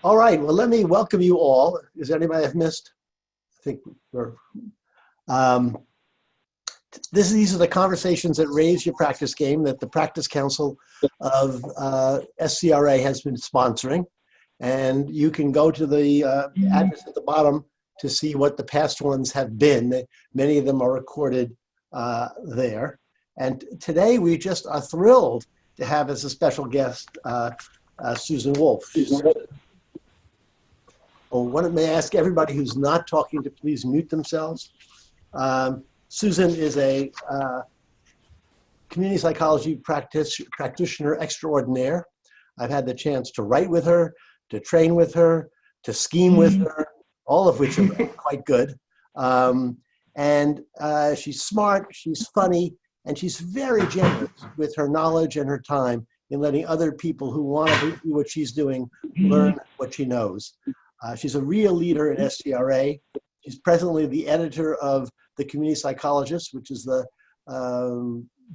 All right, well, let me welcome you all. Is there anybody I've missed? I think we're, um, these are the conversations that raise your practice game that the Practice Council of SCRA has been sponsoring. And you can go to the address at the bottom to see what the past ones have been. Many of them are recorded there. And today we just are thrilled to have as a special guest Susan Wolfe. May I ask everybody who's not talking to please mute themselves. Susan is a community psychology practitioner extraordinaire. I've had the chance to write with her, to train with her, to scheme with her, all of which are quite good. She's smart, she's funny, and she's very generous with her knowledge and her time in letting other people who want to do what she's doing learn what she knows. She's a real leader in SCRA. She's presently the editor of the Community Psychologists, which is the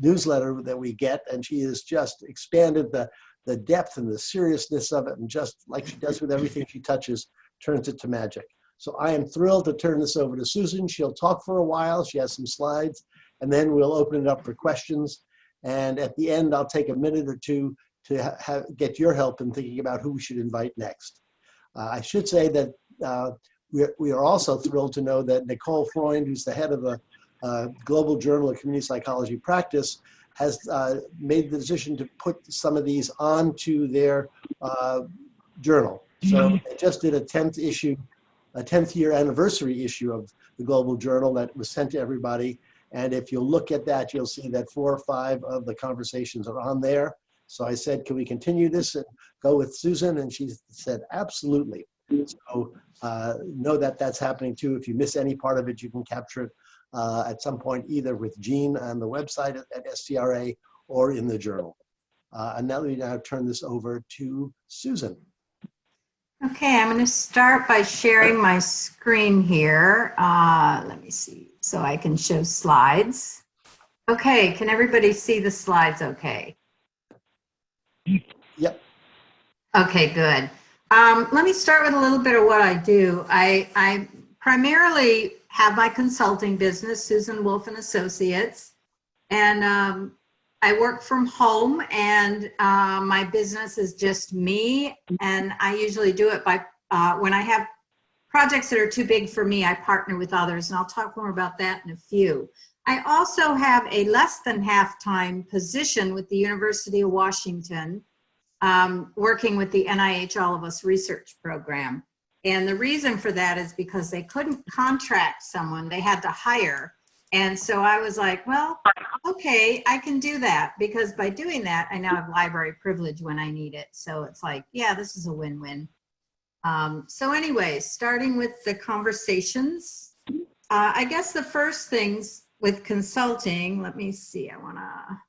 newsletter that we get, and she has just expanded the depth and the seriousness of it, and just like she does with everything she touches, turns it to magic. So I am thrilled to turn this over to Susan. She'll talk for a while. She has some slides, and then we'll open it up for questions. And at the end, I'll take a minute or two to get your help in thinking about who we should invite next. I should say that we are also thrilled to know that Nicole Freund, who's the head of the Global Journal of Community Psychology Practice, has made the decision to put some of these onto their journal. So they just did a 10th year anniversary issue of the Global Journal that was sent to everybody. And if you look at that, you'll see that 4 or 5 of the conversations are on there. So I said, can we continue this and go with Susan? And she said, absolutely. So know that that's happening too. If you miss any part of it, you can capture it at some point, either with Jean on the website at SCRA or in the journal. And now let me turn this over to Susan. Okay, I'm going to start by sharing my screen here. Let me see, so I can show slides. Okay, can everybody see the slides okay? Yep. Okay, good. Let me start with a little bit of what I do. I primarily have my consulting business, Susan Wolfe and Associates, and I work from home, and my business is just me, and I usually do it by, when I have projects that are too big for me, I partner with others, and I'll talk more about that in a few. I also have a less than half-time position with the University of Washington, working with the NIH All of Us research program. And the reason for that is because they couldn't contract someone, they had to hire. And so I was like, well, okay, I can do that, because by doing that, I now have library privilege when I need it. So it's like, yeah, this is a win-win. So anyway, starting with the conversations, I guess the first things with consulting, let me see, I wanna,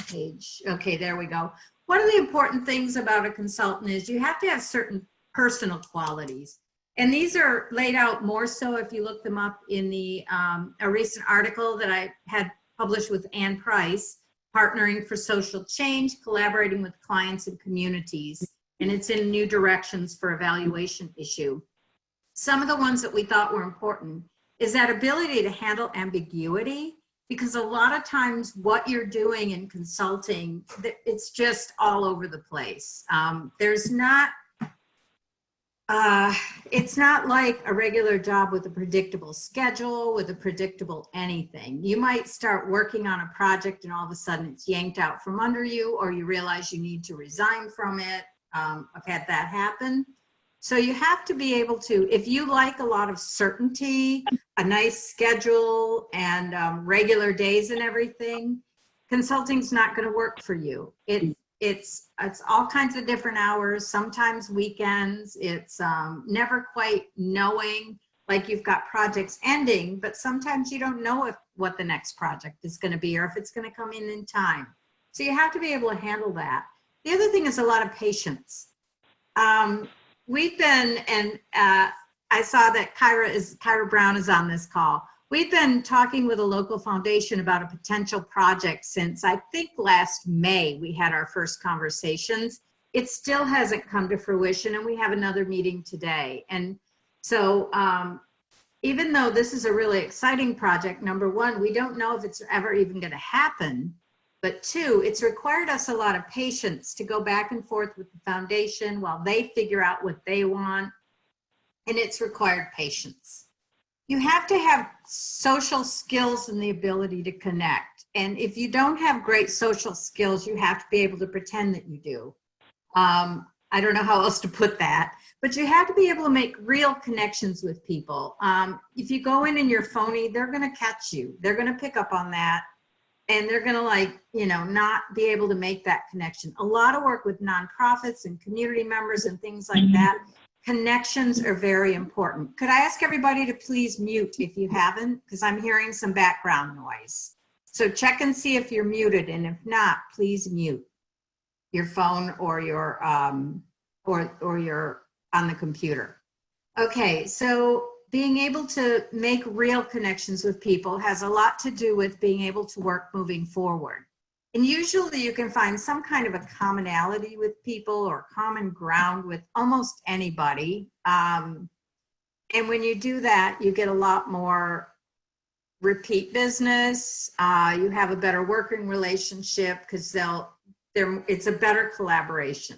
page, okay, there we go. One of the important things about a consultant is you have to have certain personal qualities. And these are laid out more so if you look them up in the a recent article that I had published with Ann Price, Partnering for Social Change, Collaborating with Clients and Communities. And it's in New Directions for Evaluation issue. Some of the ones that we thought were important is that ability to handle ambiguity, because a lot of times what you're doing in consulting, it's just all over the place. There's not, it's not like a regular job with a predictable schedule, with a predictable anything. You might start working on a project and all of a sudden it's yanked out from under you, or you realize you need to resign from it. I've had that happen. So you have to be able to, if you like a lot of certainty, a nice schedule, and regular days and everything, consulting's not going to work for you. It's all kinds of different hours, sometimes weekends. It's never quite knowing, like you've got projects ending, but sometimes you don't know what the next project is going to be, or if it's going to come in time. So you have to be able to handle that. The other thing is a lot of patience. We've been, and I saw that Kyra Brown is on this call. We've been talking with a local foundation about a potential project since I think last May we had our first conversations. it still hasn't come to fruition, and we have another meeting today. And so even though this is a really exciting project, number one, we don't know if it's ever even going to happen. But two, it's required us a lot of patience to go back and forth with the foundation while they figure out what they want. And it's required patience. You have to have social skills and the ability to connect. And if you don't have great social skills, you have to be able to pretend that you do. I don't know how else to put that, but you have to be able to make real connections with people. If you go in and you're phony, they're going to catch you. They're going to pick up on that. And they're going to not be able to make that connection. A lot of work with nonprofits and community members and things like that. Connections are very important. Could I ask everybody to please mute if you haven't, because I'm hearing some background noise. So check and see if you're muted, and if not, please mute your phone or your or your on the computer. Okay, so being able to make real connections with people has a lot to do with being able to work moving forward. And usually you can find some kind of a commonality with people or common ground with almost anybody. And when you do that, you get a lot more repeat business. You have a better working relationship because it's a better collaboration.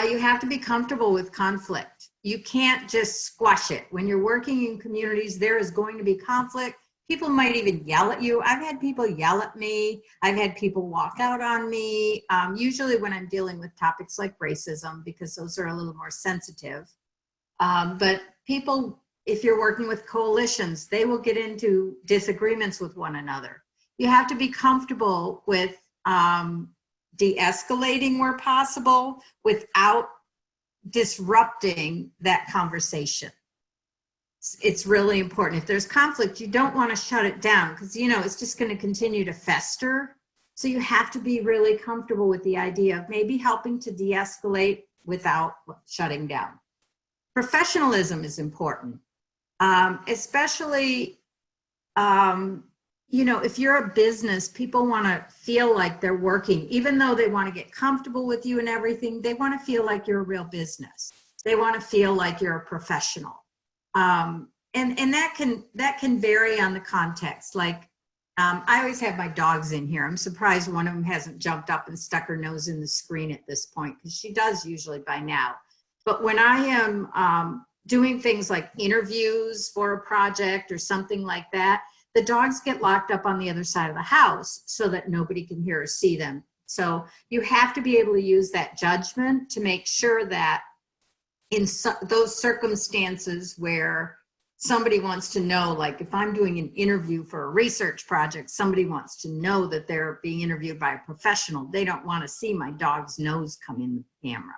You have to be comfortable with conflict. You can't just squash it. When you're working in communities, there is going to be conflict. People might even yell at you. I've had people yell at me. I've had people walk out on me, usually when I'm dealing with topics like racism, because those are a little more sensitive. But people, if you're working with coalitions, they will get into disagreements with one another. You have to be comfortable with de-escalating where possible without disrupting that conversation. It's really important. If there's conflict, you don't want to shut it down because, it's just going to continue to fester. So you have to be really comfortable with the idea of maybe helping to de-escalate without shutting down. Professionalism is important, especially, if you're a business, people want to feel like they're working, even though they want to get comfortable with you and everything. They want to feel like you're a real business. They want to feel like you're a professional. And that can vary on the context. Like, I always have my dogs in here. I'm surprised one of them hasn't jumped up and stuck her nose in the screen at this point, because she does usually by now. But when I am doing things like interviews for a project or something like that, the dogs get locked up on the other side of the house so that nobody can hear or see them. So you have to be able to use that judgment to make sure that in those circumstances where somebody wants to know, like if I'm doing an interview for a research project, somebody wants to know that they're being interviewed by a professional. They don't want to see my dog's nose come in the camera.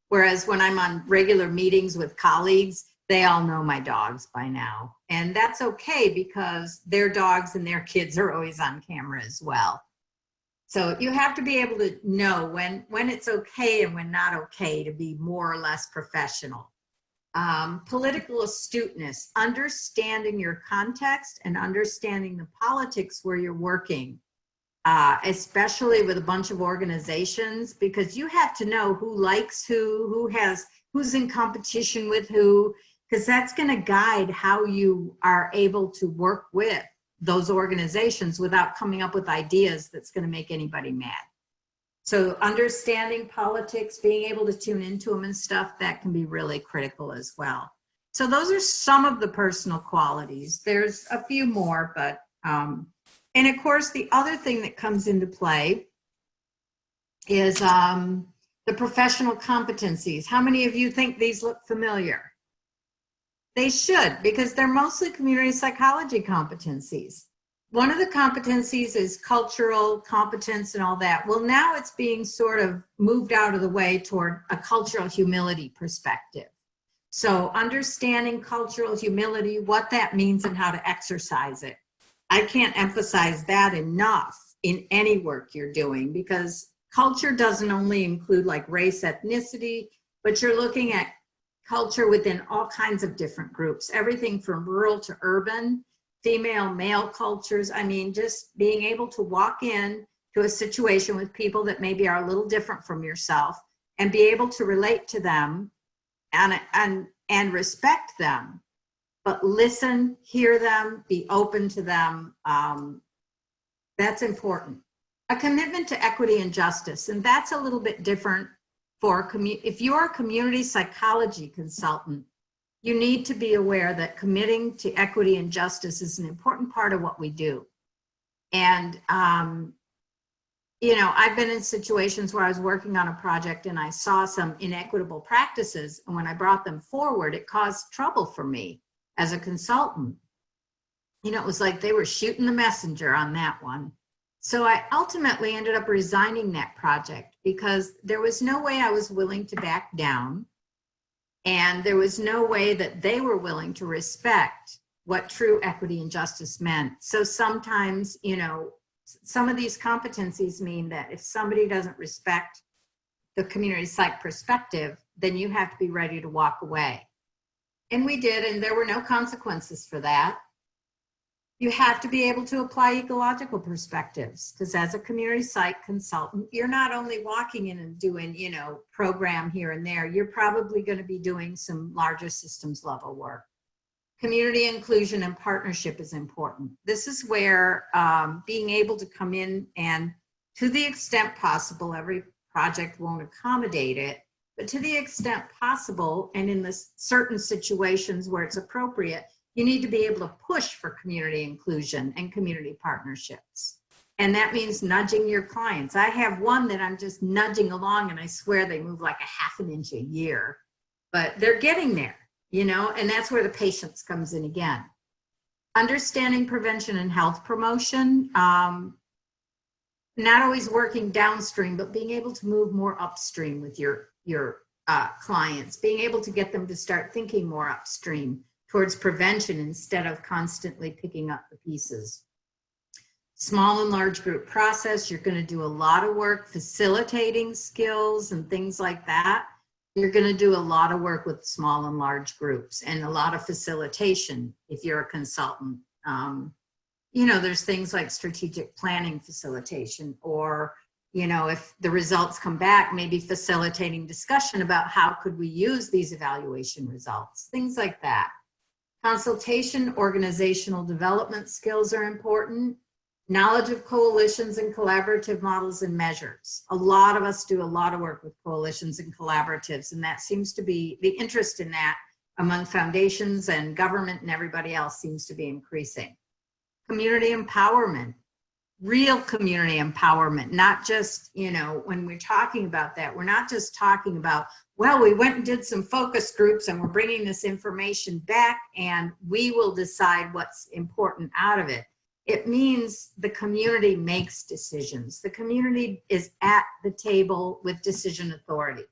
Whereas when I'm on regular meetings with colleagues, they all know my dogs by now. And that's okay because their dogs and their kids are always on camera as well. So you have to be able to know when it's okay and when not okay to be more or less professional. Political astuteness, understanding your context and understanding the politics where you're working, especially with a bunch of organizations, because you have to know who likes who's in competition with who, because that's going to guide how you are able to work with those organizations without coming up with ideas that's going to make anybody mad. So understanding politics, being able to tune into them and stuff, that can be really critical as well. So those are some of the personal qualities. There's a few more, but, and of course, the other thing that comes into play is the professional competencies. How many of you think these look familiar? They should, because they're mostly community psychology competencies. One of the competencies is cultural competence and all that. Well, now it's being sort of moved out of the way toward a cultural humility perspective. So understanding cultural humility, what that means and how to exercise it. I can't emphasize that enough in any work you're doing, because culture doesn't only include like race, ethnicity, but you're looking at culture within all kinds of different groups, everything from rural to urban, female, male cultures. I mean, just being able to walk in to a situation with people that maybe are a little different from yourself and be able to relate to them and respect them, but listen, hear them, be open to them. That's important. A commitment to equity and justice, and that's a little bit different for if you're a community psychology consultant, you need to be aware that committing to equity and justice is an important part of what we do. And you know, I've been in situations where I was working on a project and I saw some inequitable practices, and when I brought them forward, it caused trouble for me as a consultant. You know, it was like they were shooting the messenger on that one. So I ultimately ended up resigning that project because there was no way I was willing to back down, and there was no way that they were willing to respect what true equity and justice meant. So sometimes, you know, some of these competencies mean that if somebody doesn't respect the community psych perspective, then you have to be ready to walk away. And we did, and there were no consequences for that. You have to be able to apply ecological perspectives, because as a community psych consultant, you're not only walking in and doing, you know, program here and there, you're probably going to be doing some larger systems level work. Community inclusion and partnership is important. This is where being able to come in and, to the extent possible, every project won't accommodate it, but to the extent possible, and in the certain situations where it's appropriate, you need to be able to push for community inclusion and community partnerships. And that means nudging your clients. I have one that I'm just nudging along, and I swear they move like a half an inch a year, but they're getting there. You know, and that's where the patience comes in again. Understanding prevention and health promotion, not always working downstream, but being able to move more upstream with your clients, being able to get them to start thinking more upstream towards prevention instead of constantly picking up the pieces. Small and large group process, you're going to do a lot of work facilitating skills and things like that. You're going to do a lot of work with small and large groups and a lot of facilitation if you're a consultant. You know, there's things like strategic planning facilitation, or, you know, if the results come back, maybe facilitating discussion about how could we use these evaluation results, things like that. Consultation, organizational development skills are important. Knowledge of coalitions and collaborative models and measures. A lot of us do a lot of work with coalitions and collaboratives, and that seems to be, the interest in that among foundations and government and everybody else seems to be increasing. Community empowerment, real community empowerment, not just, you know, when we're talking about that, we're not just talking about, well, we went and did some focus groups and we're bringing this information back and we will decide what's important out of it. It means the community makes decisions. The community is at the table with decision authority.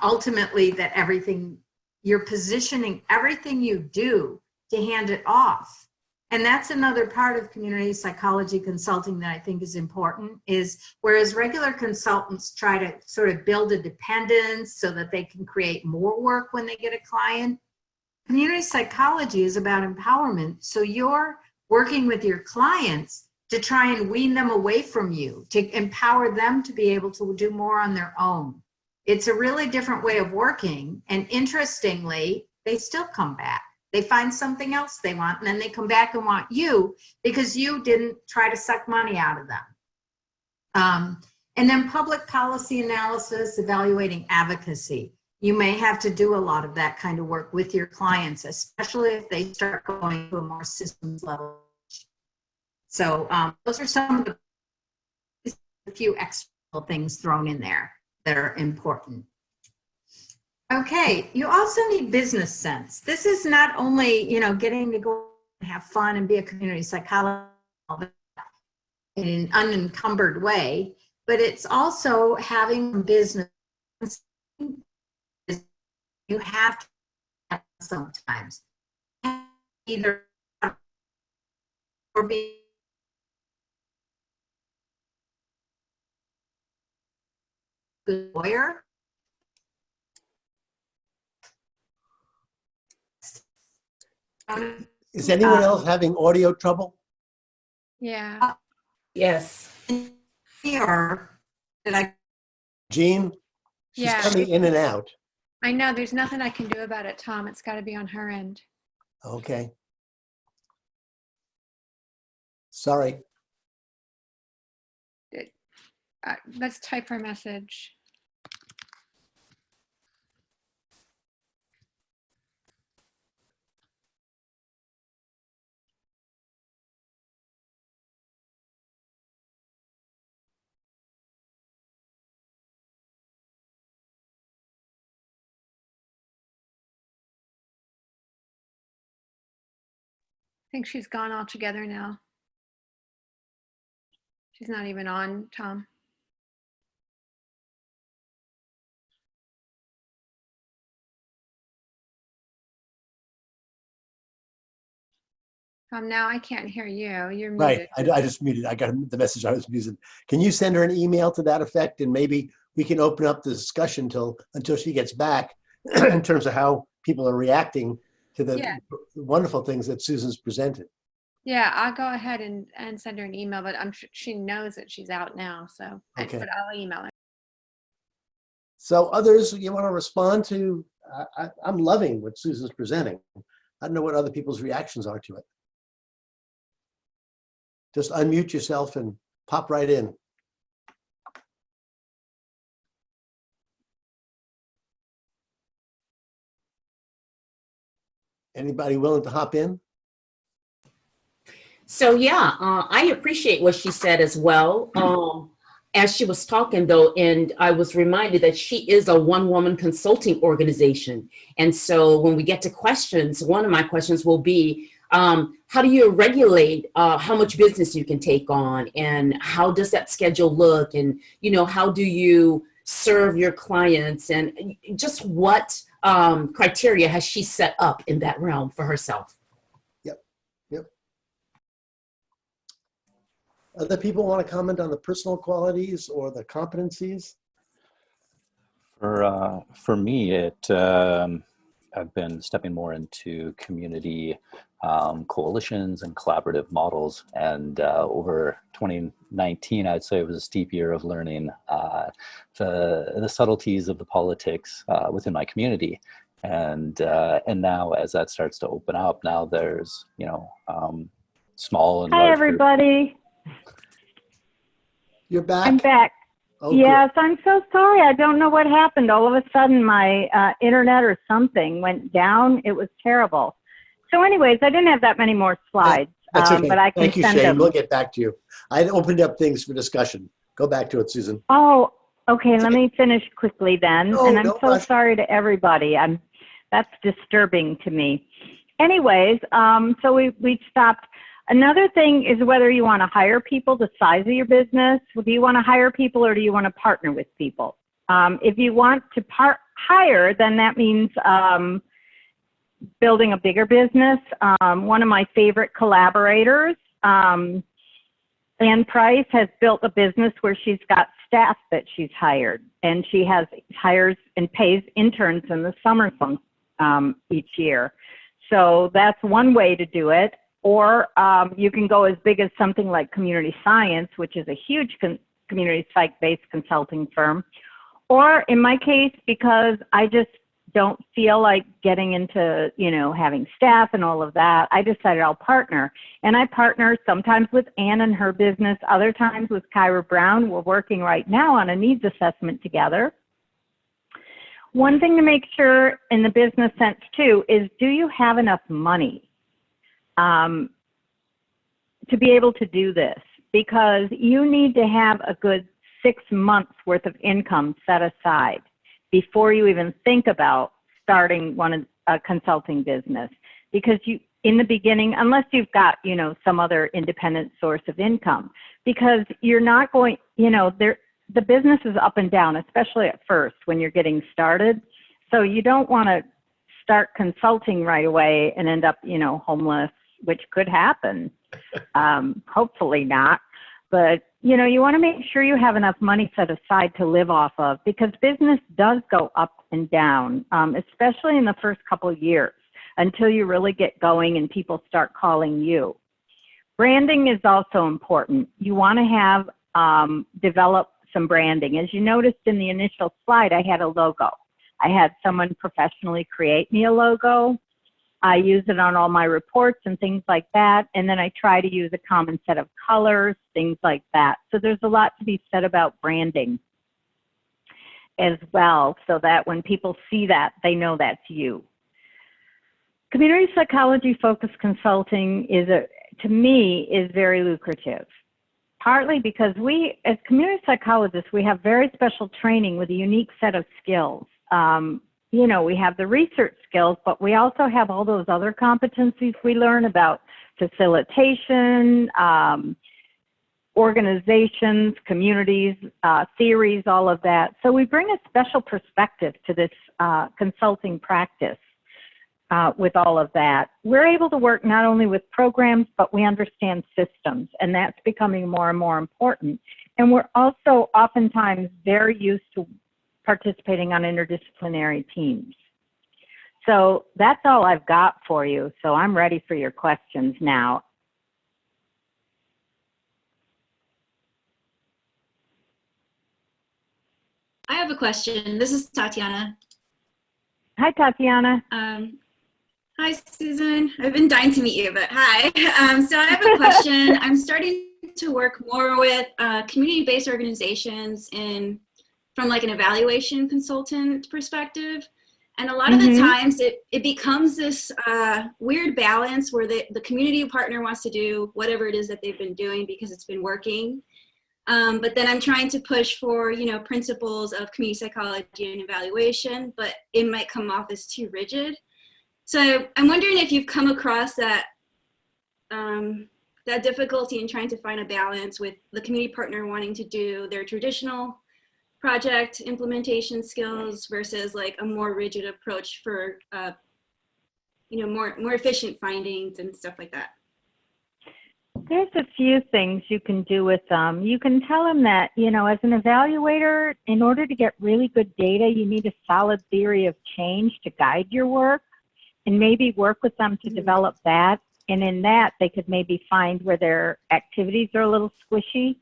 Ultimately, that everything, you're positioning everything you do to hand it off. And that's another part of community psychology consulting that I think is important, is whereas regular consultants try to sort of build a dependence so that they can create more work when they get a client, community psychology is about empowerment. So you're working with your clients to try and wean them away from you, to empower them to be able to do more on their own. It's a really different way of working. And interestingly, they still come back. They find something else they want, and then they come back and want you because you didn't try to suck money out of them. And then public policy analysis, evaluating advocacy. You may have to do a lot of that kind of work with your clients, especially if they start going to a more systems level. So those are some of the few extra things thrown in there that are important. Okay, you also need business sense. This is not only, you know, getting to go and have fun and be a community psychologist in an unencumbered way, but it's also having business. You have to sometimes either or be a good lawyer. Is anyone else having audio trouble? Yeah. Yes. Or did I? Jean, she's Yeah. coming in and out. I know there's nothing I can do about it, Tom. It's got to be on her end. Okay. Sorry. Let's type her message. I think she's gone altogether now. She's not even on, Tom. Tom, now I can't hear you. You're muted. Right. I just muted. I got the message I was using. Can you send her an email to that effect? And maybe we can open up the discussion until she gets back in terms of how people are reacting to the wonderful things that Susan's presented. Yeah, I'll go ahead and send her an email, but I'm sure she knows that she's out now. So, Okay. But I'll email her. So others, you want to respond to? I'm loving what Susan's presenting. I don't know what other people's reactions are to it. Just unmute yourself and pop right in. Anybody willing to hop in? So yeah, I appreciate what she said as well. As she was talking though, and I was reminded that she is a one-woman consulting organization. And so when we get to questions, one of my questions will be, how do you regulate how much business you can take on, and how does that schedule look, and how do you serve your clients, and just what criteria has she set up in that realm for herself? Yep. Other people want to comment on the personal qualities or the competencies? For me, I've been stepping more into community coalitions and collaborative models, and over 2019, I'd say it was a steep year of learning the subtleties of the politics within my community, and now as that starts to open up, now there's small and Hi, large everybody. You're back? I'm back. Oh, yes, good. I'm so sorry. I don't know what happened. All of a sudden, my internet or something went down. It was terrible. So anyways, I didn't have that many more slides. That's okay. But I can Thank you, send Shane. them. We'll get back to you. I opened up things for discussion. Go back to it, Susan. Oh, okay. Let me finish quickly then. No, and I'm don't so rush. sorry to everybody. That's disturbing to me. Anyways, so we stopped. Another thing is whether you want to hire people, the size of your business. Do you want to hire people, or do you want to partner with people? If you want to hire, then that means building a bigger business. One of my favorite collaborators, Ann Price, has built a business where she's got staff that she's hired, and she hires and pays interns in the summer each year. So that's one way to do it. Or you can go as big as something like Community Science, which is a huge community psych-based consulting firm. Or in my case, because I just don't feel like getting into, having staff and all of that, I decided I'll partner. And I partner sometimes with Ann and her business, other times with Kyra Brown. We're working right now on a needs assessment together. One thing to make sure in the business sense too is, do you have enough money to be able to do this? Because you need to have a good 6 months worth of income set aside before you even think about starting a consulting business. Because in the beginning, unless you've got, some other independent source of income, because you're not going, the business is up and down, especially at first when you're getting started. So you don't want to start consulting right away and end up, homeless, which could happen. Hopefully not. But, you want to make sure you have enough money set aside to live off of, because business does go up and down, especially in the first couple of years until you really get going and people start calling you. Branding is also important. You want to have develop some branding. As you noticed in the initial slide, I had a logo. I had someone professionally create me a logo. I use it on all my reports and things like that. And then I try to use a common set of colors, things like that. So there's a lot to be said about branding as well, so that when people see that, they know that's you. Community psychology focused consulting to me, is very lucrative. Partly because we, as community psychologists, we have very special training with a unique set of skills. You know, we have the research skills, but we also have all those other competencies we learn about: facilitation, organizations, communities, theories, all of that. So we bring a special perspective to this consulting practice with all of that. We're able to work not only with programs, but we understand systems, and that's becoming more and more important. And we're also oftentimes very used to participating on interdisciplinary teams. So that's all I've got for you. So I'm ready for your questions now. I have a question. This is Tatiana. Hi, Tatiana. Hi, Susan. I've been dying to meet you, but hi. So I have a question. I'm starting to work more with community-based organizations from like an evaluation consultant perspective. And a lot of the times it becomes this weird balance where the community partner wants to do whatever it is that they've been doing because it's been working. But then I'm trying to push for, you know, principles of community psychology and evaluation, but it might come off as too rigid. So I'm wondering if you've come across that that difficulty in trying to find a balance with the community partner wanting to do their traditional project implementation skills versus like a more rigid approach for, you know, more efficient findings and stuff like that. There's a few things you can do with them. You can tell them that, you know, as an evaluator, in order to get really good data, you need a solid theory of change to guide your work, and maybe work with them to develop that. And in that, they could maybe find where their activities are a little squishy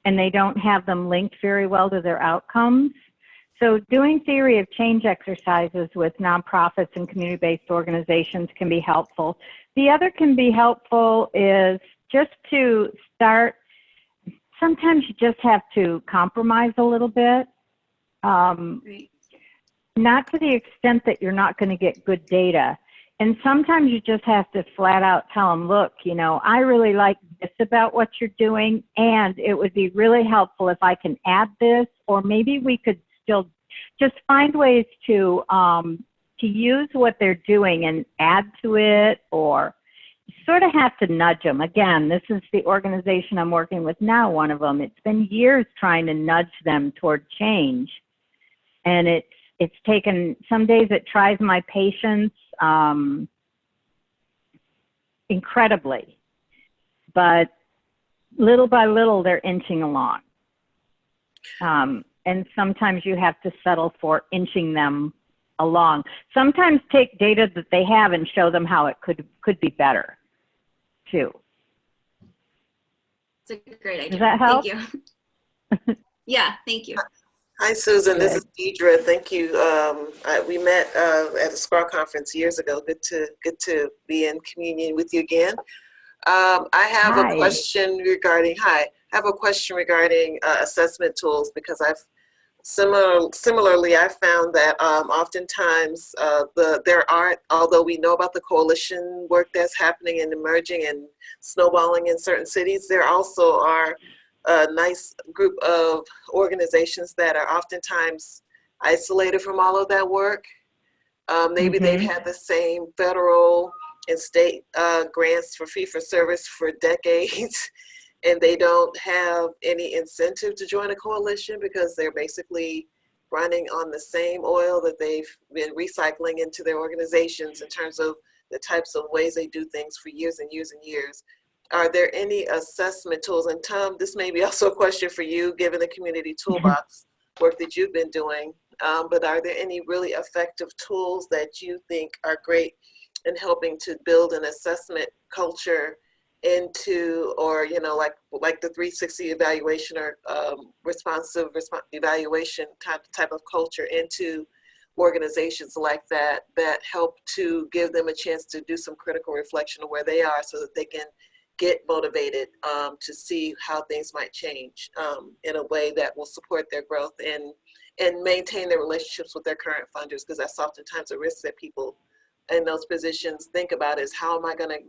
and they don't have them linked very well to their outcomes. So doing theory of change exercises with nonprofits and community-based organizations can be helpful. The other can be helpful is just to start, sometimes you just have to compromise a little bit. Right. Not to the extent that you're not going to get good data. And sometimes you just have to flat out tell them, look, you know, I really like this about what you're doing, and it would be really helpful if I can add this, or maybe we could still just find ways to use what they're doing and add to it, or you sort of have to nudge them. Again, this is the organization I'm working with now, one of them. It's been years trying to nudge them toward change, and it's taken, some days it tries my patience incredibly, but little by little they're inching along. And sometimes you have to settle for inching them along. Sometimes take data that they have and show them how it could be better too. It's a great idea. Does that help? Thank you. Yeah, thank you. Hi, Susan. This is Deidre. Thank you. We met at a SCRAW conference years ago. Good to be in communion with you again. I have a question regarding assessment tools, because similarly I found that oftentimes there aren't, although we know about the coalition work that's happening and emerging and snowballing in certain cities, there also are a nice group of organizations that are oftentimes isolated from all of that work. Maybe they've had the same federal and state grants for fee-for-service for decades, and they don't have any incentive to join a coalition because they're basically running on the same oil that they've been recycling into their organizations in terms of the types of ways they do things for years and years and years. Are there any assessment tools? And Tom, this may be also a question for you, given the community toolbox work that you've been doing, but are there any really effective tools that you think are great in helping to build an assessment culture into, or like the 360 evaluation or responsive evaluation type of culture into organizations like that help to give them a chance to do some critical reflection of where they are, so that they can get motivated to see how things might change in a way that will support their growth and maintain their relationships with their current funders, because that's oftentimes a risk that people in those positions think about, is how am I going to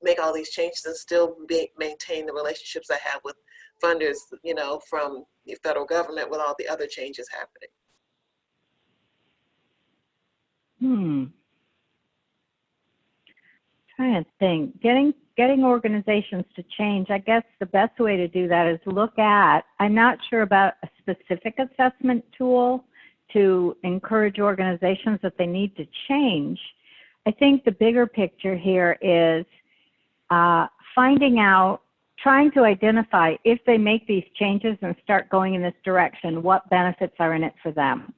make all these changes and still maintain the relationships I have with funders, from the federal government, with all the other changes happening. Trying to think, getting organizations to change. I guess the best way to do that is look at, I'm not sure about a specific assessment tool to encourage organizations that they need to change. I think the bigger picture here is finding out, trying to identify, if they make these changes and start going in this direction, what benefits are in it for them.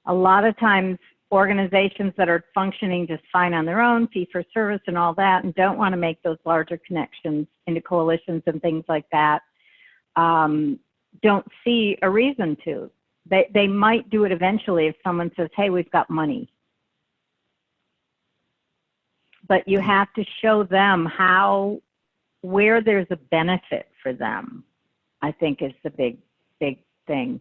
A lot of times organizations that are functioning just fine on their own, fee for service and all that, and don't want to make those larger connections into coalitions and things like that, don't see a reason to. They might do it eventually if someone says, hey, we've got money. But you have to show them where there's a benefit for them, I think, is the big thing.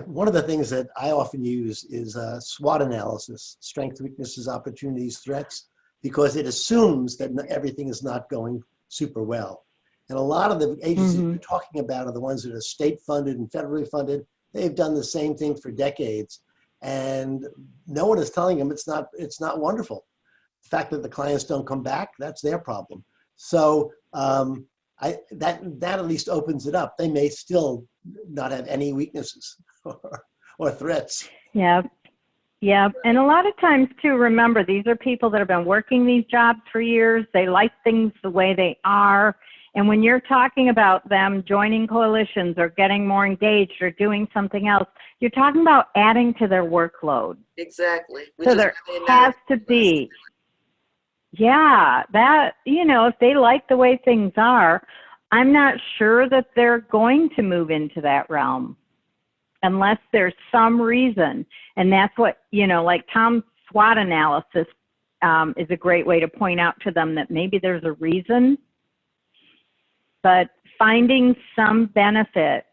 One of the things that I often use is SWOT analysis, strengths, weaknesses, opportunities, threats, because it assumes that everything is not going super well. And a lot of the agencies we're talking about are the ones that are state funded and federally funded. They've done the same thing for decades, and no one is telling them it's not wonderful. The fact that the clients don't come back, that's their problem. So that at least opens it up. They may still not have any weaknesses or threats. Yeah. And a lot of times too, remember, these are people that have been working these jobs for years. They like things the way they are. And when you're talking about them joining coalitions or getting more engaged or doing something else, you're talking about adding to their workload. Exactly. So there has to be, that, if they like the way things are, I'm not sure that they're going to move into that realm unless there's some reason. And that's what, like Tom's SWOT analysis is a great way to point out to them that maybe there's a reason, but finding some benefit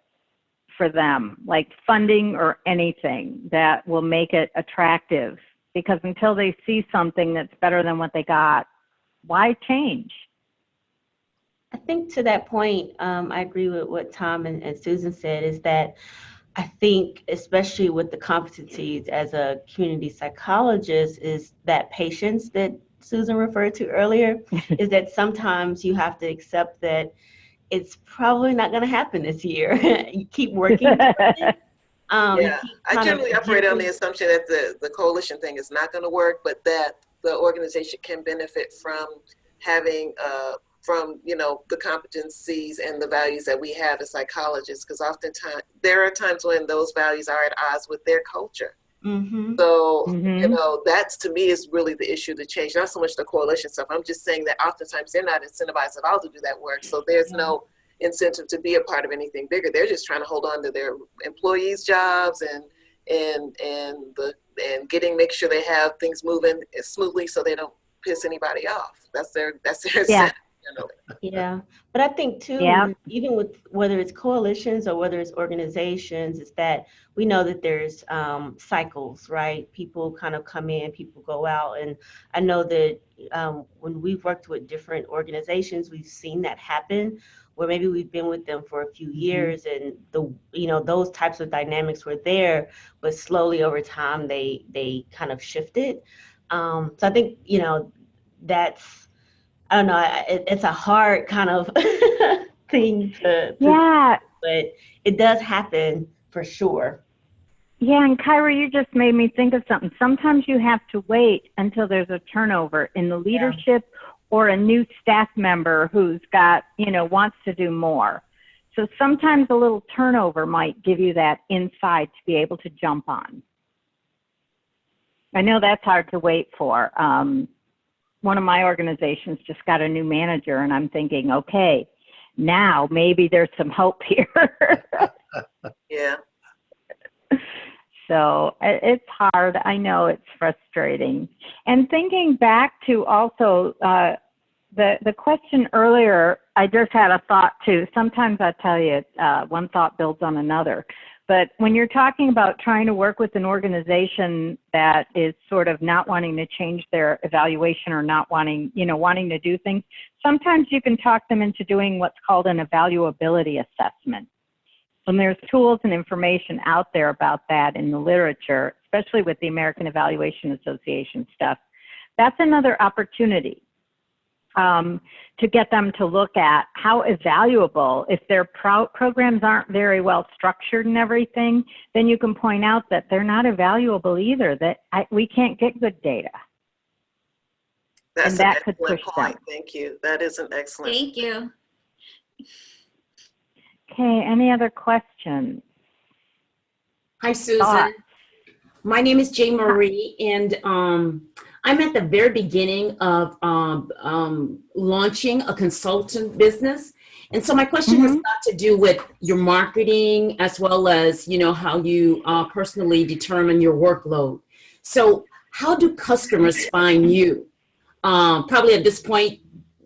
for them, like funding or anything that will make it attractive, because until they see something that's better than what they got, why change? I think to that point, I agree with what Tom and Susan said, is that I think, especially with the competencies as a community psychologist, is that patience that Susan referred to earlier, is that sometimes you have to accept that it's probably not going to happen this year. You keep working. I generally operate on the assumption that the coalition thing is not going to work, but that the organization can benefit from having the competencies and the values that we have as psychologists, because oftentimes there are times when those values are at odds with their culture. So that's, to me, is really the issue to change, not so much the coalition stuff. I'm just saying that oftentimes they're not incentivized at all to do that work, so there's no incentive to be a part of anything bigger. They're just trying to hold on to their employees' jobs and make sure they have things moving smoothly so they don't piss anybody off. That's their incentive. Yeah, but I think too, even with whether it's coalitions or whether it's organizations, is that we know that there's cycles, right? People kind of come in, people go out, and I know that when we've worked with different organizations, we've seen that happen, where maybe we've been with them for a few years, and those types of dynamics were there, but slowly over time they kind of shifted. So I think that's, I don't know, it's a hard kind of thing to but it does happen for sure. Yeah, and Kyra, you just made me think of something. Sometimes you have to wait until there's a turnover in the leadership or a new staff member who's got, wants to do more. So sometimes a little turnover might give you that insight to be able to jump on. I know that's hard to wait for. one of my organizations just got a new manager, and I'm thinking, okay, now maybe there's some hope here. Yeah. So it's hard. I know it's frustrating. And thinking back to also the question earlier, I just had a thought too. Sometimes I tell you, one thought builds on another. But when you're talking about trying to work with an organization that is sort of not wanting to change their evaluation or not wanting, wanting to do things, sometimes you can talk them into doing what's called an evaluability assessment. And there's tools and information out there about that in the literature, especially with the American Evaluation Association stuff. That's another opportunity to get them to look at how evaluable, if their programs aren't very well structured and everything, then you can point out that they're not evaluable either, that we can't get good data. That's And an that could excellent push point. them. Thank you. That is an excellent. Thank you. Okay, any other questions? Hi, Susan. Thoughts? My name is Jane Marie, and I'm at the very beginning of launching a consultant business. And so my question has got to do with your marketing as well as, how you personally determine your workload. So how do customers find you? Probably at this point,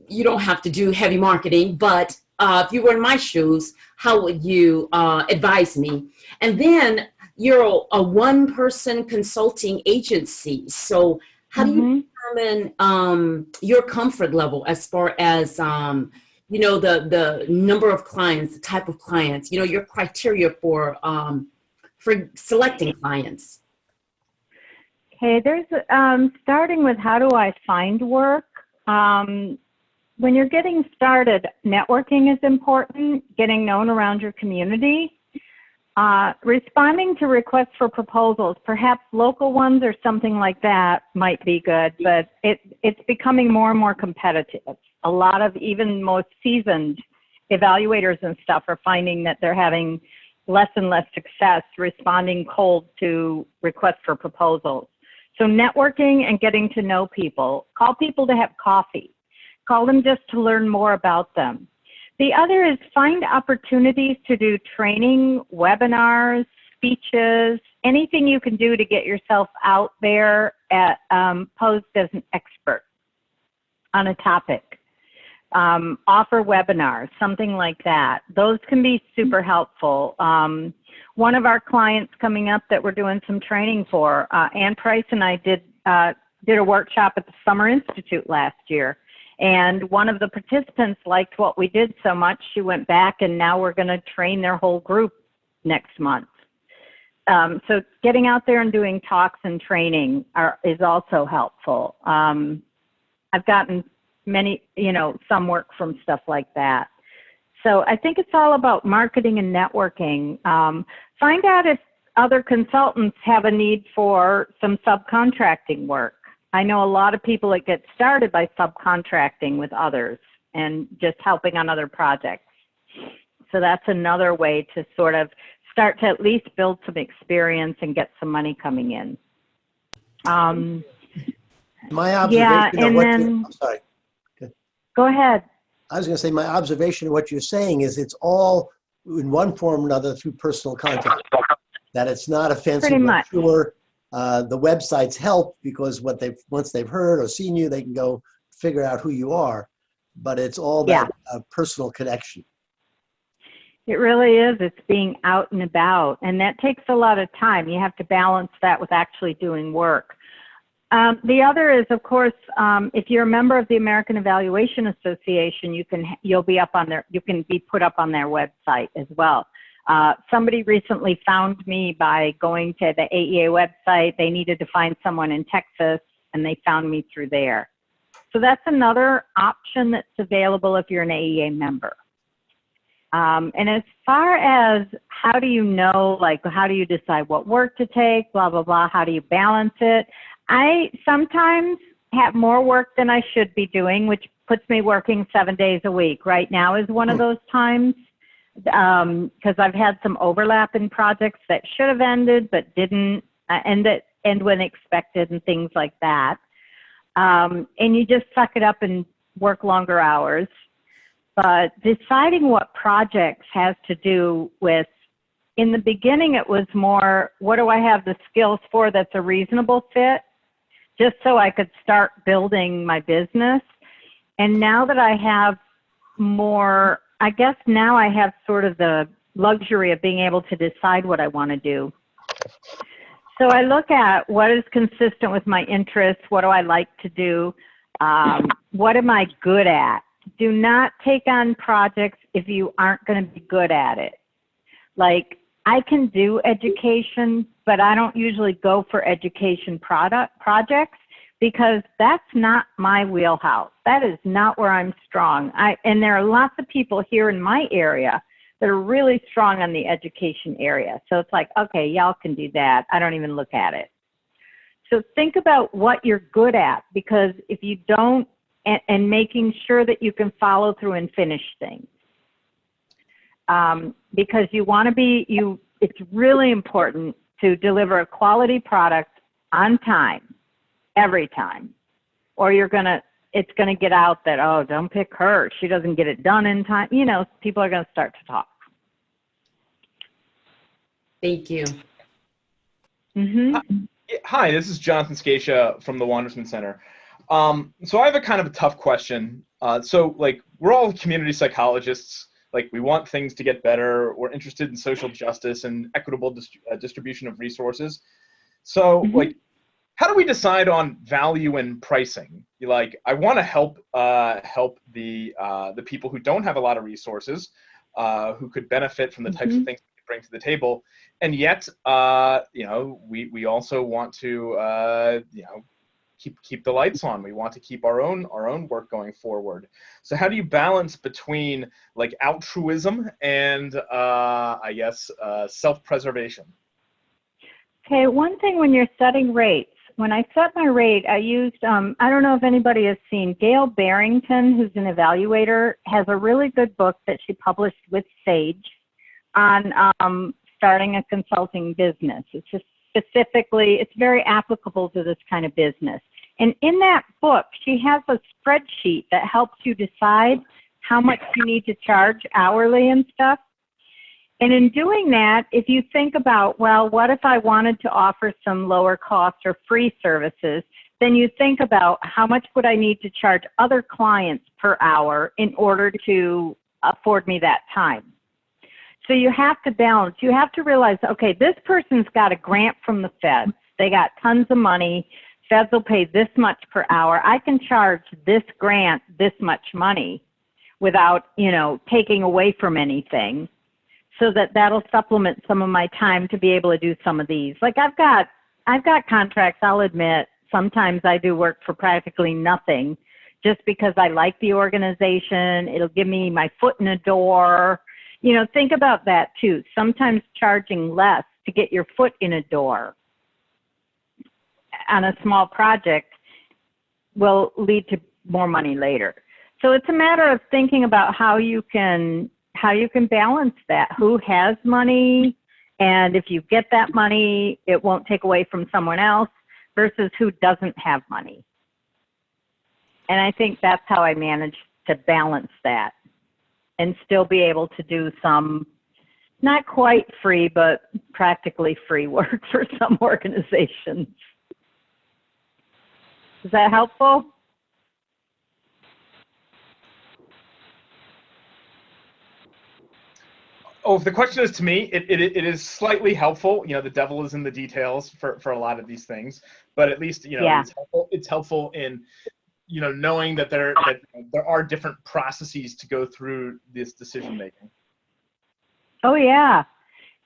you don't have to do heavy marketing, but if you were in my shoes, how would you advise me? And then you're a one-person consulting agency. So how do you determine your comfort level as far as, the number of clients, the type of clients, your criteria for selecting clients? Okay, there's starting with how do I find work. When you're getting started, networking is important, getting known around your community. Responding to requests for proposals, perhaps local ones or something like that might be good, but it's becoming more and more competitive. A lot of even most seasoned evaluators and stuff are finding that they're having less and less success responding cold to requests for proposals. So networking and getting to know people. Call people to have coffee. Call them just to learn more about them. The other is find opportunities to do training, webinars, speeches, anything you can do to get yourself out there at posed as an expert on a topic. Offer webinars, something like that. Those can be super helpful. One of our clients coming up that we're doing some training for, Ann Price and I did a workshop at the Summer Institute last year. And one of the participants liked what we did so much, she went back and now we're going to train their whole group next month. So getting out there and doing talks and training is also helpful. I've gotten many, some work from stuff like that. So I think it's all about marketing and networking. Find out if other consultants have a need for some subcontracting work. I know a lot of people that get started by subcontracting with others and just helping on other projects. So that's another way to sort of start to at least build some experience and get some money coming in. My observation of what I'm sorry. Go ahead. I was going to say my observation of what you're saying is it's all in one form or another through personal contact. That it's not offensive. Pretty much. Sure, the websites help because once they've heard or seen you, they can go figure out who you are. But it's all that personal connection. It really is. It's being out and about, and that takes a lot of time. You have to balance that with actually doing work. The other is, of course, if you're a member of the American Evaluation Association, you'll be up on you can be put up on their website as well. Somebody recently found me by going to the AEA website. They needed to find someone in Texas, and they found me through there. So that's another option that's available if you're an AEA member. And as far as how do you know, how do you decide what work to take, blah, blah, blah, how do you balance it? I sometimes have more work than I should be doing, which puts me working 7 days a week. Right now is one of those times because I've had some overlap in projects that should have ended but didn't, and that end when expected and things like that. And you just suck it up and work longer hours. But deciding what projects has to do with, in the beginning, it was more, what do I have the skills for that's a reasonable fit, just so I could start building my business. And now that I have more, I guess now I have sort of the luxury of being able to decide what I want to do. So I look at what is consistent with my interests, what do I like to do, what am I good at? Do not take on projects if you aren't going to be good at it. Like, I can do education, but I don't usually go for education projects because that's not my wheelhouse. That is not where I'm strong. And there are lots of people here in my area that are really strong on the education area. So it's like, okay, y'all can do that. I don't even look at it. So think about what you're good at, because if you don't, and making sure that you can follow through and finish things. Because you want to be, it's really important to deliver a quality product on time, every time, or it's gonna get out that, oh, don't pick her, she doesn't get it done in time. You know, people are gonna start to talk. Thank you. Mm-hmm. Hi, this is Jonathan Scatia from the Wandersman Center. So I have a kind of a tough question. So like, we're all community psychologists. Like, we want things to get better. We're interested in social justice and equitable distribution of resources. So like, how do we decide on value and pricing? Like, I want to help the people who don't have a lot of resources, who could benefit from the types of things we bring to the table, and yet, you know, we also want to, you know, keep the lights on. We want to keep our own work going forward. So how do you balance between like altruism and I guess self-preservation? Okay, one thing when you're setting rates, when I set my rate, I used, I don't know if anybody has seen, Gail Barrington, who's an evaluator, has a really good book that she published with Sage on starting a consulting business. It's just specifically, it's very applicable to this kind of business. And in that book, she has a spreadsheet that helps you decide how much you need to charge hourly and stuff. And in doing that, if you think about, well, what if I wanted to offer some lower cost or free services, then you think about how much would I need to charge other clients per hour in order to afford me that time. So you have to balance. You have to realize, okay, this person's got a grant from the feds. They got tons of money. Feds will pay this much per hour. I can charge this grant this much money without, you know, taking away from anything, so that'll supplement some of my time to be able to do some of these. Like I've got contracts, I'll admit, sometimes I do work for practically nothing just because I like the organization. It'll give me my foot in the door. You know, think about that too. Sometimes charging less to get your foot in a door on a small project will lead to more money later. So it's a matter of thinking about how you can balance that. Who has money, and if you get that money, it won't take away from someone else, versus who doesn't have money. And I think that's how I manage to balance that and still be able to do some, not quite free, but practically free work for some organizations. Is that helpful? Oh, if the question is to me, it is slightly helpful. You know, the devil is in the details for a lot of these things, but at least, you know, yeah, it's helpful in, you know, knowing that there are different processes to go through this decision making. Oh yeah.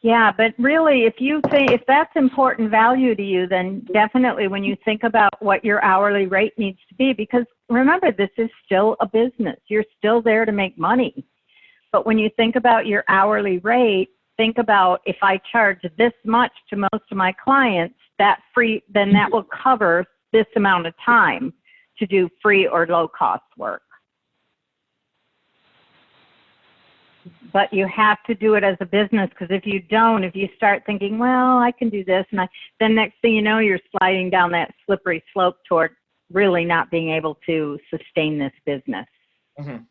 Yeah, but really, if that's important value to you, then definitely when you think about what your hourly rate needs to be, because remember, this is still a business. You're still there to make money. But when you think about your hourly rate, think about, if I charge this much to most of my clients, then that will cover this amount of time to do free or low cost work. But you have to do it as a business, because if you don't, if you start thinking, well, I can do this, and then next thing you know, you're sliding down that slippery slope toward really not being able to sustain this business. Mhm.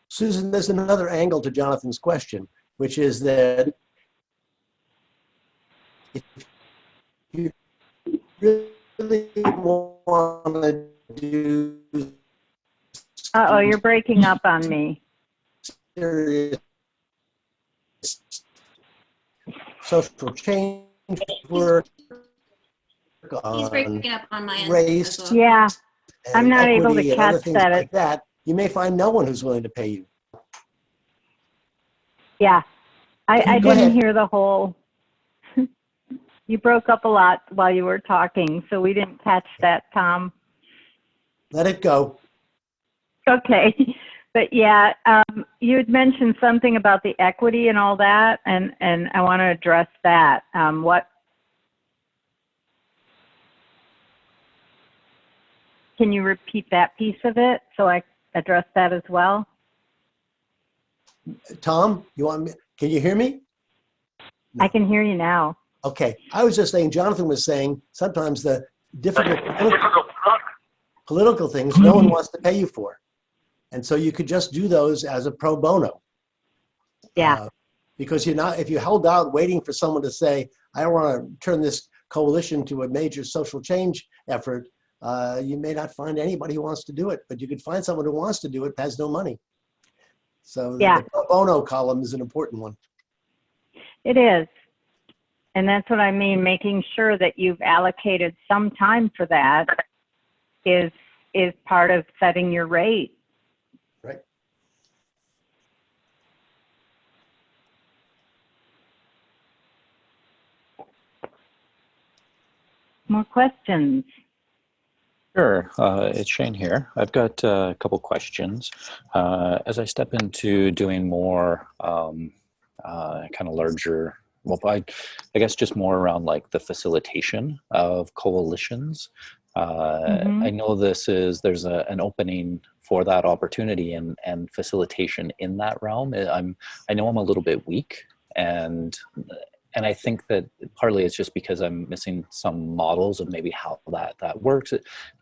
Susan, there's another angle to Jonathan's question, which is that if you really want to do Uh-oh, you're breaking up on me. serious social change work He's on breaking up on my end race as well. Yeah, I'm and not able to equity and other catch things that. like that, you may find no one who's willing to pay you. Yeah, I Go didn't ahead. hear the whole, you broke up a lot while you were talking, so we didn't catch that, Tom. Let it go. Okay, but yeah, you had mentioned something about the equity and all that, and I want to address that. Can you repeat that piece of it so I address that as well? Tom, you want me? Can you hear me? No. I can hear you now. Okay. I was just saying, Jonathan was saying sometimes the difficult political things no one wants to pay you for. And so you could just do those as a pro bono. Yeah. Because you're not, if you held out waiting for someone to say, I want to turn this coalition to a major social change effort, you may not find anybody who wants to do it, but you could find someone who wants to do it, but has no money. So Yeah. the pro bono column is an important one. It is. And that's what I mean, making sure that you've allocated some time for that is part of setting your rate. Right. More questions? Sure, it's Shane here. I've got a couple questions. As I step into doing more kind of larger, well, I guess just more around like the facilitation of coalitions. I know there's an opening for that opportunity and facilitation in that realm. I know I'm a little bit weak, and I think that partly it's just because I'm missing some models of maybe how that works.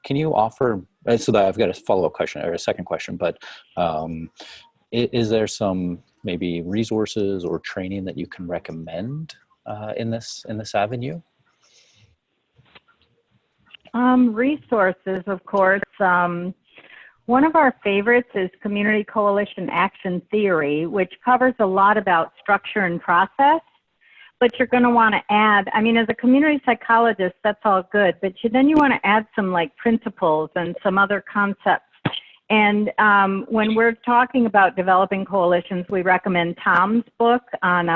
Can you offer, so that I've got a follow-up question or a second question, but is there some maybe resources or training that you can recommend in this avenue? Resources, of course. One of our favorites is Community Coalition Action Theory, which covers a lot about structure and process. But you're going to want to add, I mean, as a community psychologist, that's all good, but then you want to add some like principles and some other concepts. And when we're talking about developing coalitions, we recommend Tom's book on,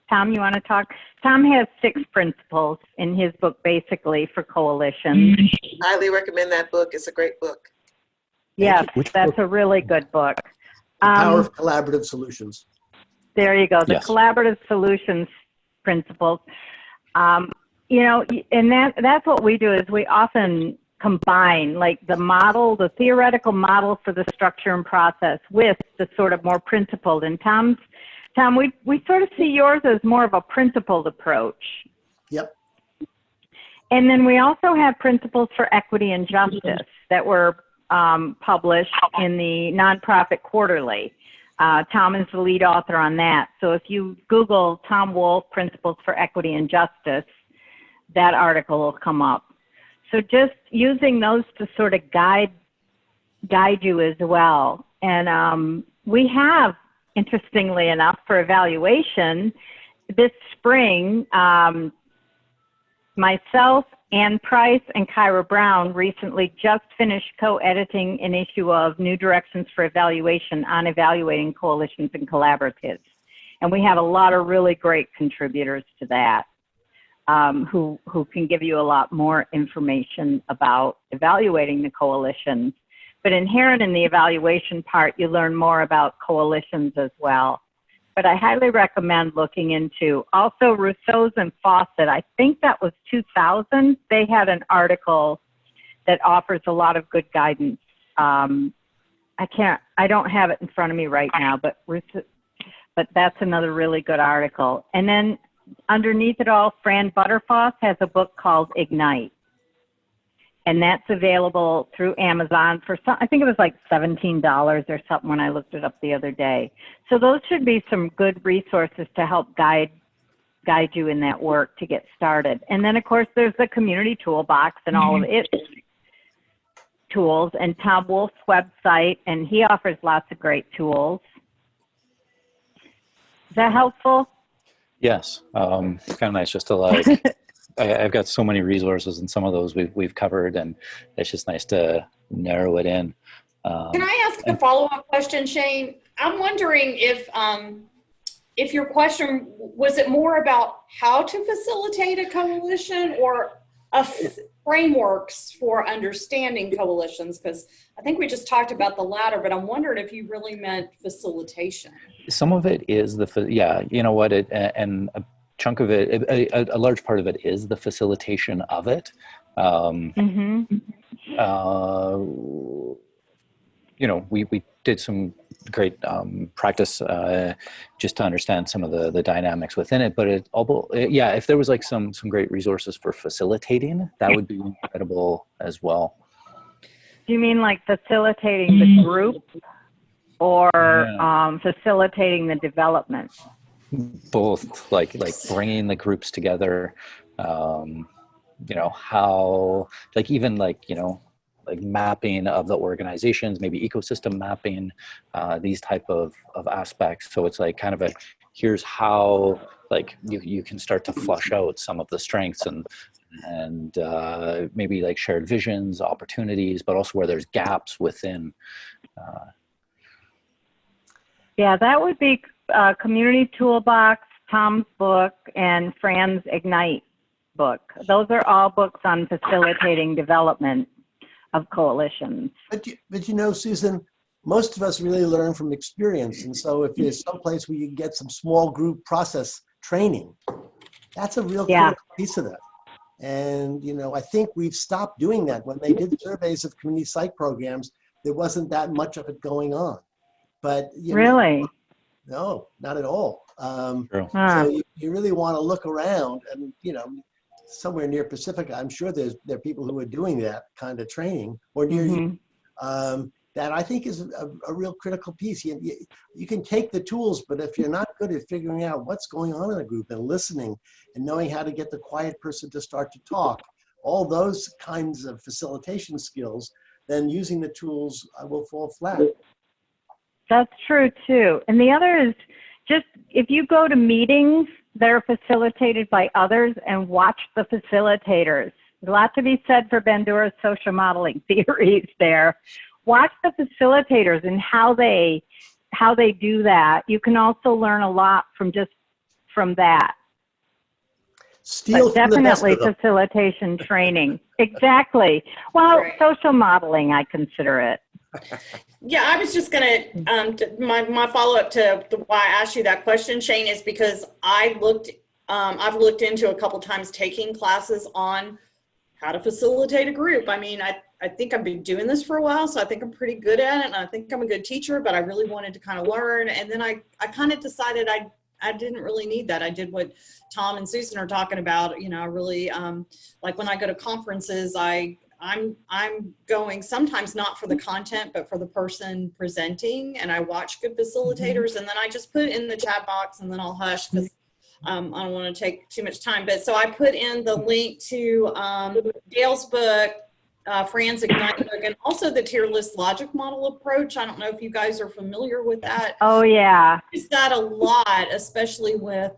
Tom, you want to talk? Tom has 6 principles in his book, basically, for coalitions. Highly recommend that book. It's a great book. Yes, that's a really good book. The Power of Collaborative Solutions. There you go, the Yes. collaborative solutions principles. You know, and that's what we do is we often combine like the model, the theoretical model for the structure and process with the sort of more principled. And Tom, we sort of see yours as more of a principled approach. Yep. And then we also have principles for equity and justice that were published in the Nonprofit Quarterly. Tom is the lead author on that. So if you Google Tom Wolfe Principles for Equity and Justice, that article will come up. So just using those to sort of guide you as well. And we have, interestingly enough, for evaluation this spring, myself, Ann Price, and Kyra Brown recently just finished co-editing an issue of New Directions for Evaluation on evaluating coalitions and collaboratives. And we have a lot of really great contributors to that who can give you a lot more information about evaluating the coalitions. But inherent in the evaluation part, you learn more about coalitions as well. But I highly recommend looking into also Rousseau's and Fawcett. I think that was 2000. They had an article that offers a lot of good guidance. I don't have it in front of me right now, but that's another really good article. And then underneath it all, Fran Butterfoss has a book called Ignite. and that's available through Amazon for some, I think it was like $17 or something when I looked it up the other day. So those should be some good resources to help guide you in that work to get started. And then of course there's the community toolbox and all of its tools, and Tom Wolfe's website, and he offers lots of great tools. Is that helpful? Yes, kind of nice just to like, I've got so many resources, and some of those we've covered, and it's just nice to narrow it in. Can I ask a follow-up question, Shane? I'm wondering if your question, was it more about how to facilitate a coalition or frameworks for understanding coalitions? Because I think we just talked about the latter, but I'm wondering if you really meant facilitation. Some of it is yeah, you know what, and a chunk of it, a large part of it is the facilitation of it. You know, we did some great practice just to understand some of the dynamics within it. But yeah, if there was like some great resources for facilitating, that would be incredible as well. Do you mean like facilitating the group or facilitating the development? Both, like bringing the groups together. You know, how, like even like, you know, like mapping of the organizations, maybe ecosystem mapping, these type of aspects. So it's like kind of here's how like you can start to flush out some of the strengths and maybe like shared visions, opportunities, but also where there's gaps within. Yeah, that would be Community Toolbox, Tom's book, and Fran's Ignite book. Those are all books on facilitating development of coalitions. But you know, Susan, most of us really learn from experience. And so if there's some place where you can get some small group process training, that's a real critical piece of that. And, you know, I think we've stopped doing that. When they did surveys of community psych programs, there wasn't that much of it going on. But you really? No, not at all. True. So you really want to look around, and, you know, somewhere near Pacifica, I'm sure there are people who are doing that kind of training, or near you. That I think is a real critical piece. You can take the tools, but if you're not good at figuring out what's going on in a group and listening and knowing how to get the quiet person to start to talk, all those kinds of facilitation skills, then using the tools will fall flat. That's true too. And the other is just, if you go to meetings that are facilitated by others and watch the facilitators, a lot to be said for Bandura's social modeling theories there. Watch the facilitators and how they do that. You can also learn a lot from that. Steal from the best definitely of them. Facilitation training. Exactly. Well, Right. Social modeling, I consider it. Yeah, I was just gonna, my follow-up to why I asked you that question, Shane, is because I've looked into a couple times taking classes on how to facilitate a group. I mean, I think I've been doing this for a while, so I think I'm pretty good at it, and I think I'm a good teacher, but I really wanted to kind of learn. And then I kind of decided I didn't really need that. I did what Tom and Susan are talking about. You know, I really, like when I go to conferences, I'm going sometimes not for the content, but for the person presenting, and I watch good facilitators, and then I just put it in the chat box, and then I'll hush because I don't want to take too much time. But so I put in the link to Dale's book, Fran's Ignite book, and also the tier list logic model approach. I don't know if you guys are familiar with that. Oh yeah. I use that a lot, especially with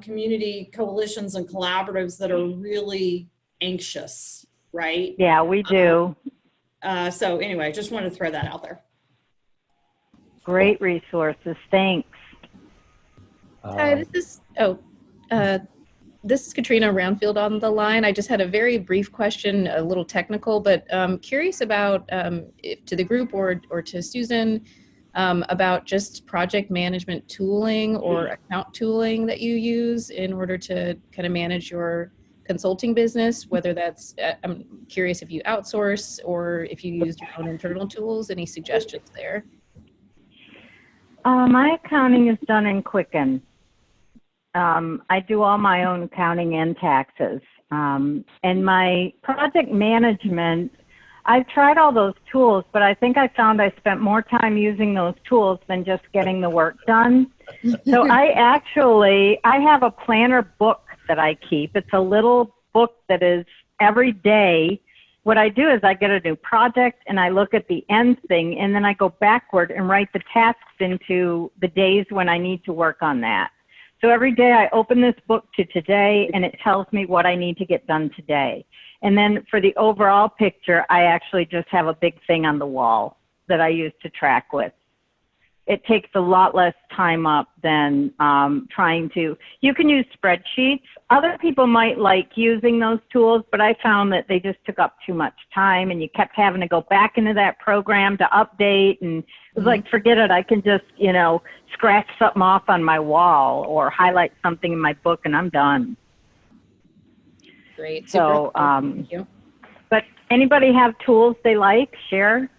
community coalitions and collaboratives that are really anxious. Right? Yeah, we do. So anyway, just wanted to throw that out there. Great resources. Thanks. Hi, this is Katrina Roundfield on the line. I just had a very brief question, a little technical, but curious about to the group or to Susan about just project management tooling or account tooling that you use in order to kind of manage your consulting business, whether that's, I'm curious if you outsource or if you use your own internal tools. Any suggestions there? My accounting is done in Quicken. I do all my own accounting and taxes. And my project management, I've tried all those tools, but I think I found I spent more time using those tools than just getting the work done. So I have a planner book that I keep. It's a little book that is every day. What I do is I get a new project and I look at the end thing, and then I go backward and write the tasks into the days when I need to work on that. So every day I open this book to today, and it tells me what I need to get done today. And then for the overall picture, I actually just have a big thing on the wall that I use to track with. It takes a lot less time up than you can use spreadsheets. Other people might like using those tools, but I found that they just took up too much time, and you kept having to go back into that program to update, and it was like, forget it, I can just, scratch something off on my wall or highlight something in my book, and I'm done. Great. So, Thank you. but anybody have tools they like? Share.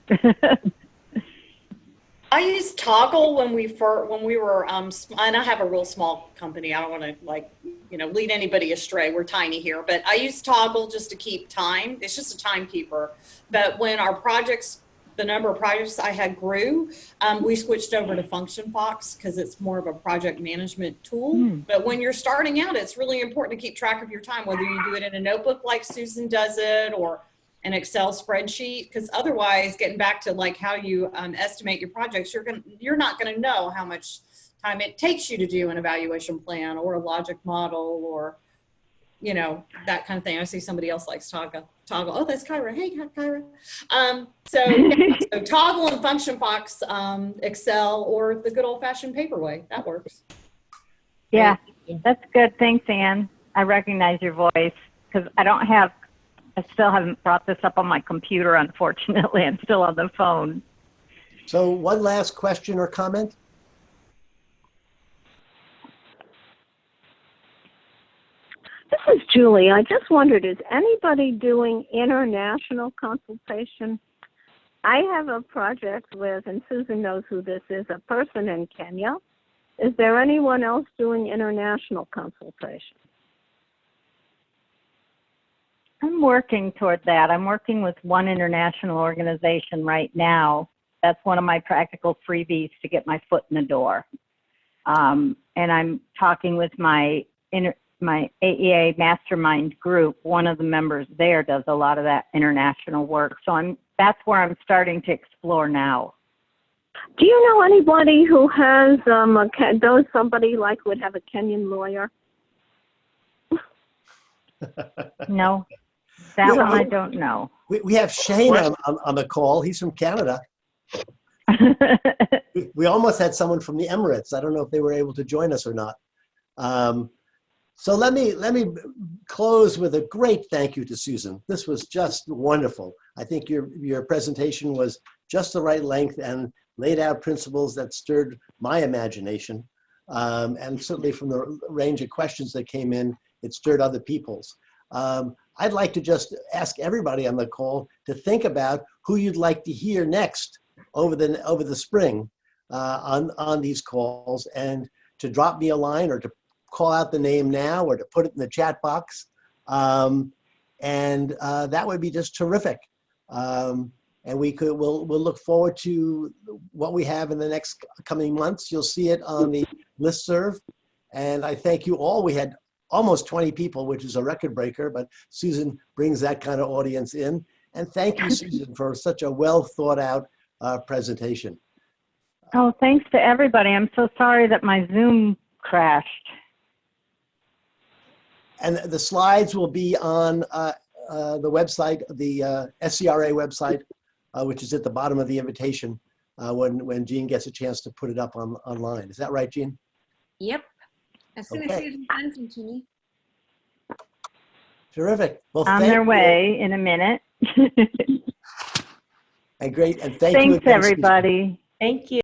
I used Toggle when we were, and I have a real small company. I don't want to lead anybody astray. We're tiny here, but I used Toggle just to keep time. It's just a timekeeper. But when the number of projects I had grew, we switched over to FunctionFox because it's more of a project management tool. But when you're starting out, it's really important to keep track of your time, whether you do it in a notebook like Susan does it, or an Excel spreadsheet, because otherwise, getting back to like how you estimate your projects, you're not going to know how much time it takes you to do an evaluation plan or a logic model or that kind of thing. I see somebody else likes Toggle. Oh, that's Kyra. Hey, Kyra. So Toggle and FunctionFox, Excel, or the good old-fashioned paperweight. That works. Yeah, that's good. Thanks, Anne. I recognize your voice because I still haven't brought this up on my computer, unfortunately. I'm still on the phone. So one last question or comment? This is Julie. I just wondered, is anybody doing international consultation? I have a project with, and Susan knows who this is, a person in Kenya. Is there anyone else doing international consultation? I'm working toward that. I'm working with one international organization right now. That's one of my practical freebies to get my foot in the door. And I'm talking with my AEA mastermind group. One of the members there does a lot of that international work. So that's where I'm starting to explore now. Do you know anybody who has, knows somebody like would have a Kenyan lawyer? No. That one I don't know. We have Shane on the call. He's from Canada. We almost had someone from the Emirates. I don't know if they were able to join us or not. So let me close with a great thank you to Susan. This was just wonderful. I think your presentation was just the right length and laid out principles that stirred my imagination. And certainly from the range of questions that came in, it stirred other people's. I'd like to just ask everybody on the call to think about who you'd like to hear next over the spring on these calls, and to drop me a line or to call out the name now or to put it in the chat box. And that would be just terrific. And we'll look forward to what we have in the next coming months. You'll see it on the listserv. And I thank you all. We had almost 20 people, which is a record breaker, but Susan brings that kind of audience in. And thank you, Susan, for such a well thought out presentation. Oh, thanks to everybody. I'm so sorry that my Zoom crashed. And the slides will be on the website, the SCRA website, which is at the bottom of the invitation when Jean gets a chance to put it up online. Is that right, Jean? Yep. As soon as Susan sends them to me. Terrific. Well, on their way in a minute. And great. And thank you. Thanks, everybody. Thank you.